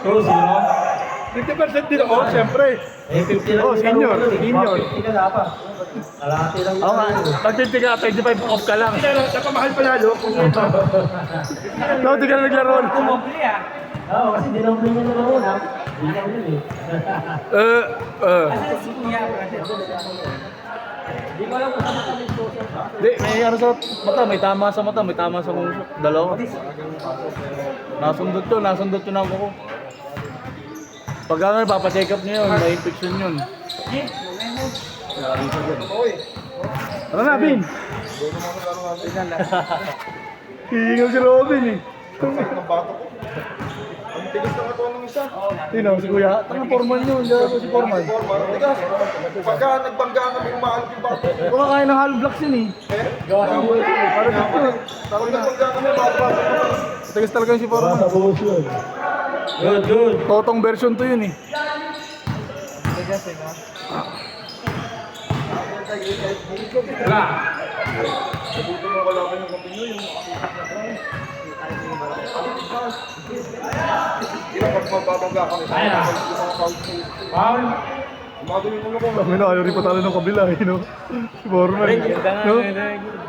2-0. 50% din ako, siyempre. Eh, 50 lang. Oh, senior. 50 ka dapat. Alati lang. Oo nga, pag-50 ka, 25 off ka lang. Nakamahal pa lalo. No, di ka na naglaro. Oo, kasi dinoble niya na naman ha. Hindi ka yun Hindi ko alam kung saan kami social. Di, may ano sa mata, may tama sa mata, may tama sa musok. Dalawa. Nasundot ko na ako. Pag ano, papacheck up niya yun, may infection yun. Ano na, Bin? Hihingaw si Robin eh. Ang bato ko. Ang tigas ng katawan ng isa. Sino, si Kuya? Tanga, Foreman yun. Si Foreman. Tigas. Pagka nagbangga kami umaalok yung bato. Baka kaya ng hollow blocks yun eh. Parang dito. Pag nagbangga kami, bato. Tigas talaga yung si Foreman. Good. Totong version to yun eh. Wala. Sabuto mo kalaban yung kapinyo yung ilang pag magbabangga kami. Foul. Umago yung ulo ko. Kami na, ayaw rin patalo ng kabila eh, no? Si Foreman. No?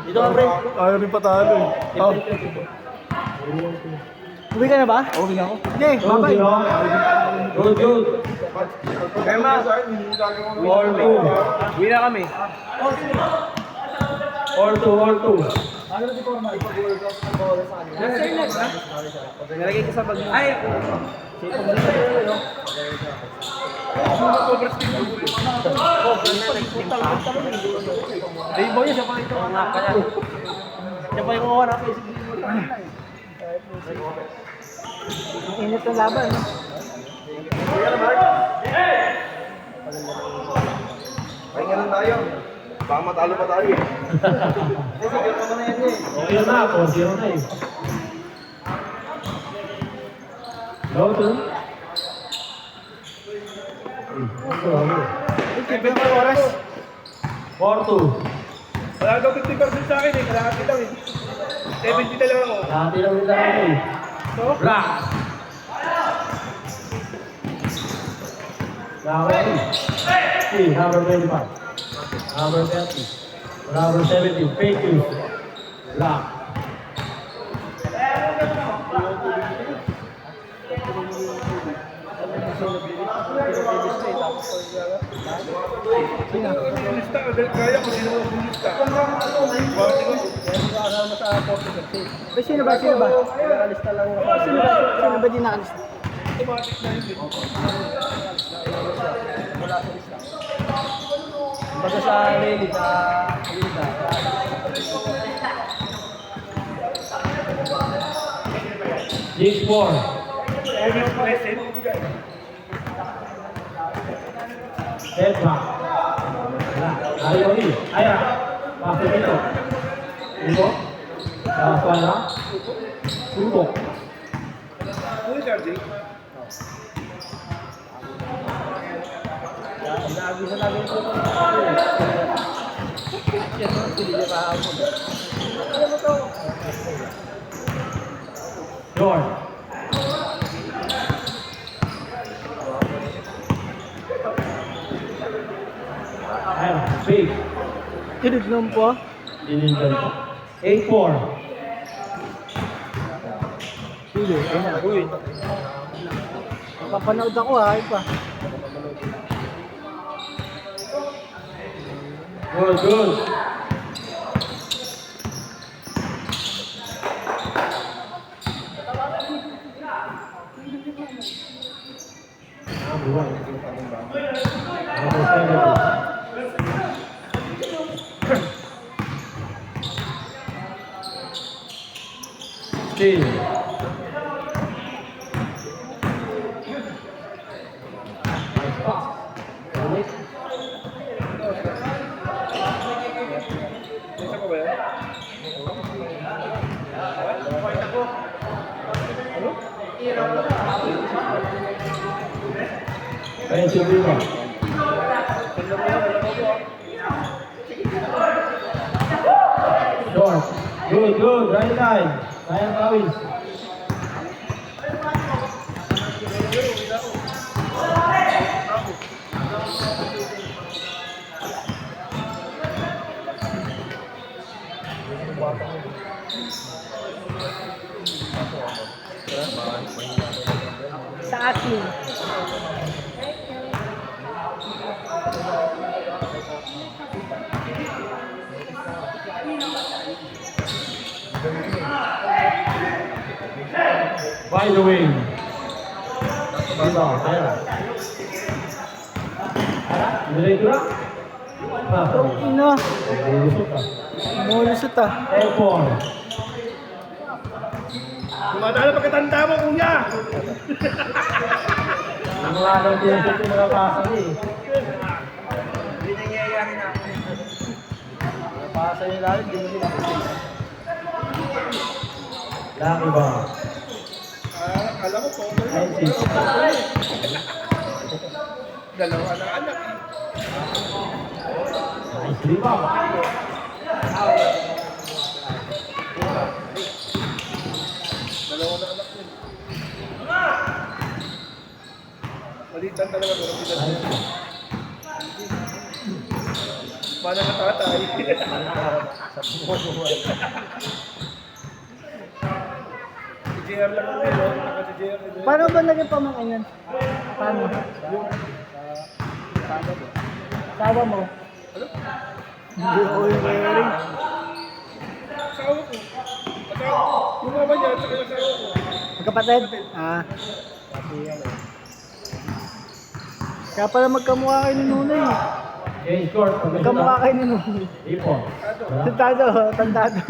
Dito ka, pre. Ayaw rin patalo eh. Oh. Uwi ka na ba? Uwi na ako. Hindi, babay. Good. Kaya sa akin, hindi lagi ko 4-2. Uwi na kami. 4-2. Ano na si Foreman? Nalagay ko sa bag mo. Ay! Day boy, siya pa ito. Siya pa yung kuha na. Ang init ng laban. Ay, ganun tayo. Baka matalo pa tayo. Okay na, 4-0 na eh. Low-turn. Oras. 4-2. Wala daw 50% sa akin eh. Kalahati lang eh. 70 na lang ako. Dati lang nila kami eh. Black. Number 25. Number 30. Number 17. Fake news. Black. Kaya ko sino ang lista. Sino ba? Nakalista lang. Sino ba di nakalista? Automatic na yun. Baga sa Lely, sa Linda. James Moore. Setback. Ayori. Aya. Pasok ito. Ito. Pala. Tumbok. Ano yung charging? Lagi sa namin ito. Hindi niya kahapon. George. Ayan. Big. Tinignan po. Dinindan po. 8-4. Sige, ayun na. Uy. Papanood ako ha, pa. Good. Still. Ayan si Bima. Short. Good. Right line. Ryan Kawis. Sa Ashley. By the way. Diba? Ayan. Diretso na. Ino, Lulusot ka. mulusot ah. Airport. Dumadaan na pagkatanda mo, kuya! Ang mga anong pinasok yung mga pasa niya eh. Hindi nangyayari na ako. Pasa niya lalim, di mo nila. Laki ba? Alam mo po, Ayun, sis. dalawa na anak. Nice rebound. Dalawa na anak yun. Malitan talaga doon. Nice. Mana ka tatay? Si JR lang ang meron. Si JR lang. Paano ba naging pamangkin yan? Paano? Sawa mo? Hindi ako yung wearing. Asawa ko. Yung mama niya, tsaka yung asawa ko. Magkapatid? Ah. Kaya pala magkamukha kayo ni Nunoy. Okay, short. Magkamukha kayo ni Nunoy. Ipon. Tandado, tandado.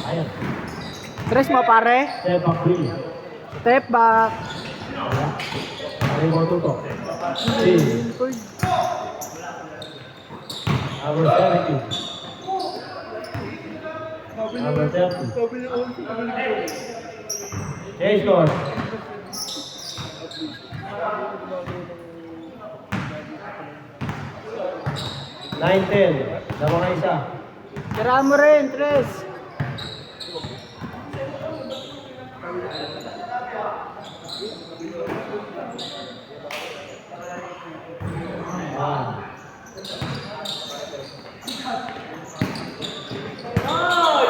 Ayun. Tres mo pare. Step back three. Step back. Ayun mo tuto. See. Number 70. Number 30. Okay, short. 9-10. Dalawa ka isa. Tira mo rin, Tres. Ah.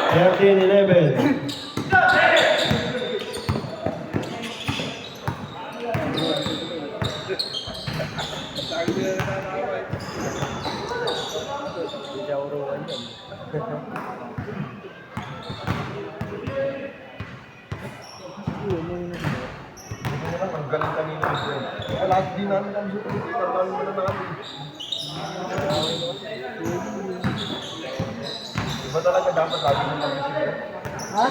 13-11. Ang galing kanina. Kaya lahat din namin kami sa pagkikita. Ang dami mo na namin. Iba talaga dapat lagi mo namin sila. Ha?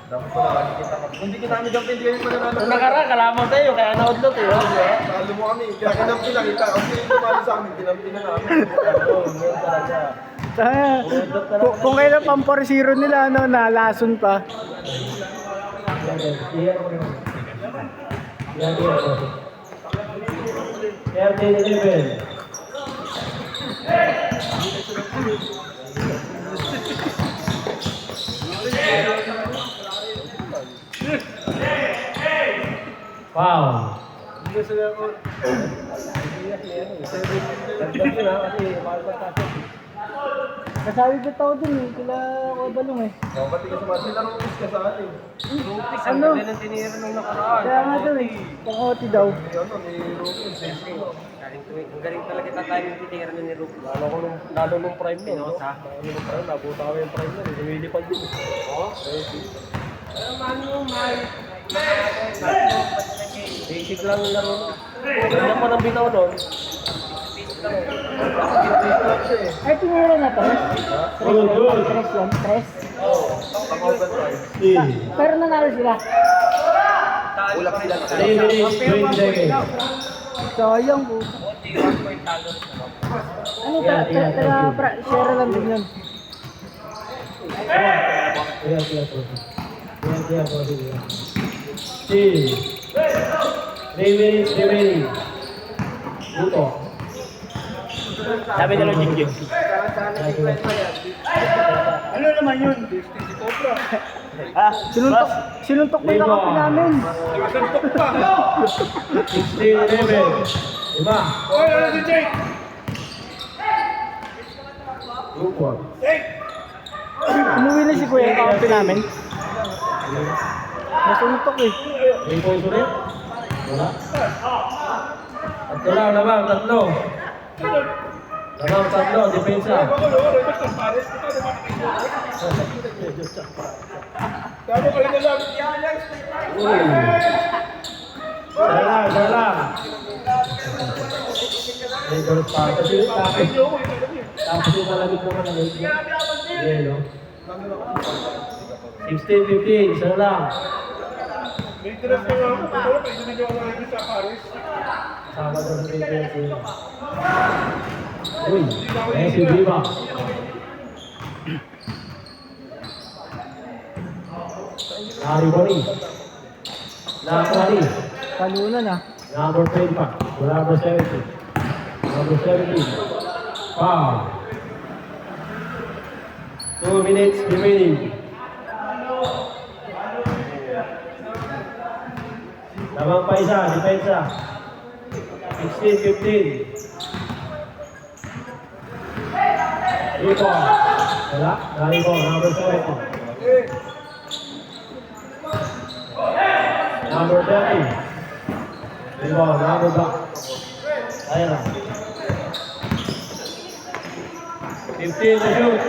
Dapat pala lagi kita kami. Hindi kita namin dapat hindi kayo mananalo. Nung nakaraan, kalaman tayo, kaya na-outlook eh. Talo mo kami. Kaya kinampi lang kita. Kasi yung tumalo sa amin, kinampi na namin. Oo, meron talaga. Kung kailan pang 4-0 nila, ano, nalason pa. Yan, 13-11. Wow. Nasabi ko tao dun eh, kila Kobalong eh. O, pati ka sa mga sila rupis ka sa atin. Ano? Ang tinira nung nakaraan. Kaya nga dun eh, pang-OT daw. Ni Rupis. Ang galing talaga tatay yung titira na ni Rupo. Lalo nung prime nun, no? Lalo nung prime, nabuta ko yung prime nun. Lumilipad din. Oo? Basic lang yung laro nun. Ganyan pa ng bitaw nun. Ay, tinira na to. Good, good. Tres yan, tres. See. Pero nanalo sila. Ulap sila. 3 minutes, 20 seconds. Sayang po. Ano ta? Share lang din yun. See. 3 minutes remaining. Luto. Sabi nila Jingjing. Ano naman yun? Sinuntok mo yung kape namin. Nakasantok pa. 16-11. Diba? Oy, ano si Jake? Luto. Jake! Umuwi na si Kuya yung kape namin. Nasuntok eh. 3 points ulit. Wala. Tatlo lang, lamang, tatlo. Lamang, tatlo, depensa. Uy. Sara lang. Medyo pa. Tapos yung malamig naman ang yelo. 16-15, sara lang. Sama daw sa defense. Uy, si Viva. Ari Boni. Nakakali. Talunan ah. Number 20 pa. Number 70. Number 17. Foul. 2 minutes remaining. Lamang pa isa, depensa. 16-15. Rico. Wala. Rico, number 70. Number 30. Rico, number back. Ayan na. 15 to shoot.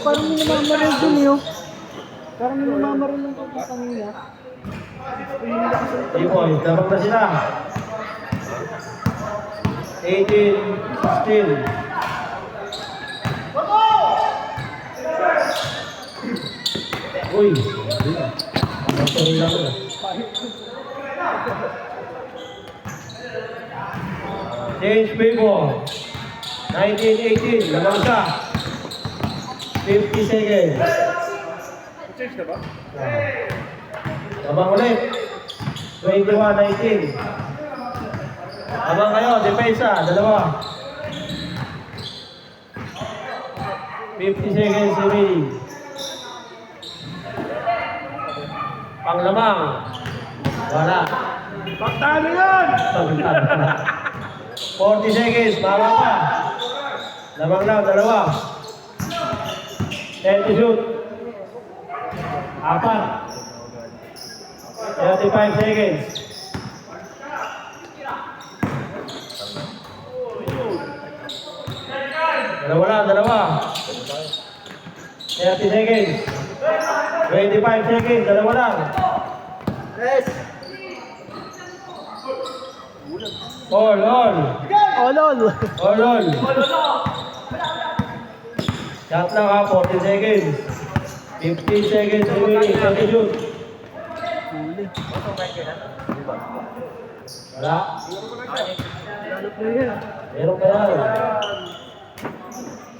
Parang may namamaril dun yun. Parang may namamaril ng kanina. Rico, dabang na sila. 18-16. Uy, ang sorry lang na. Change people. 19-18, lamang siya. 50 seconds. Change na ba? Lamang ulit. 21-19. Lamang kayo, depensa, dalawa. 50 seconds remaining. Panglamang. Wala. Pagtalo yan! 40 seconds, baba pa. Lamang lang, dalawa. 10 to shoot. 4. 35 seconds. Dalawa lang, dalawa. 30 seconds. 25 seconds, dalawa lang. All. Olol. All. Shot lang ha, 40 seconds. 15 seconds remaining, 30 shoot. Wala. Meron ka yan.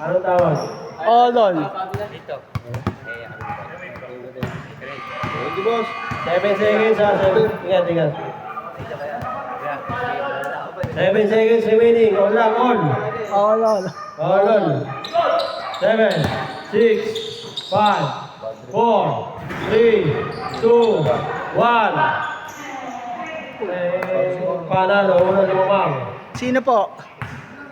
Anong tawag? Olol. Dito. 7 seconds ha, 7. Ingat. 7 seconds remaining, all lang, all. Olol. All. 7, 6, 5, 4, 3, 2, 1. Panalo, unang limang. Sino po?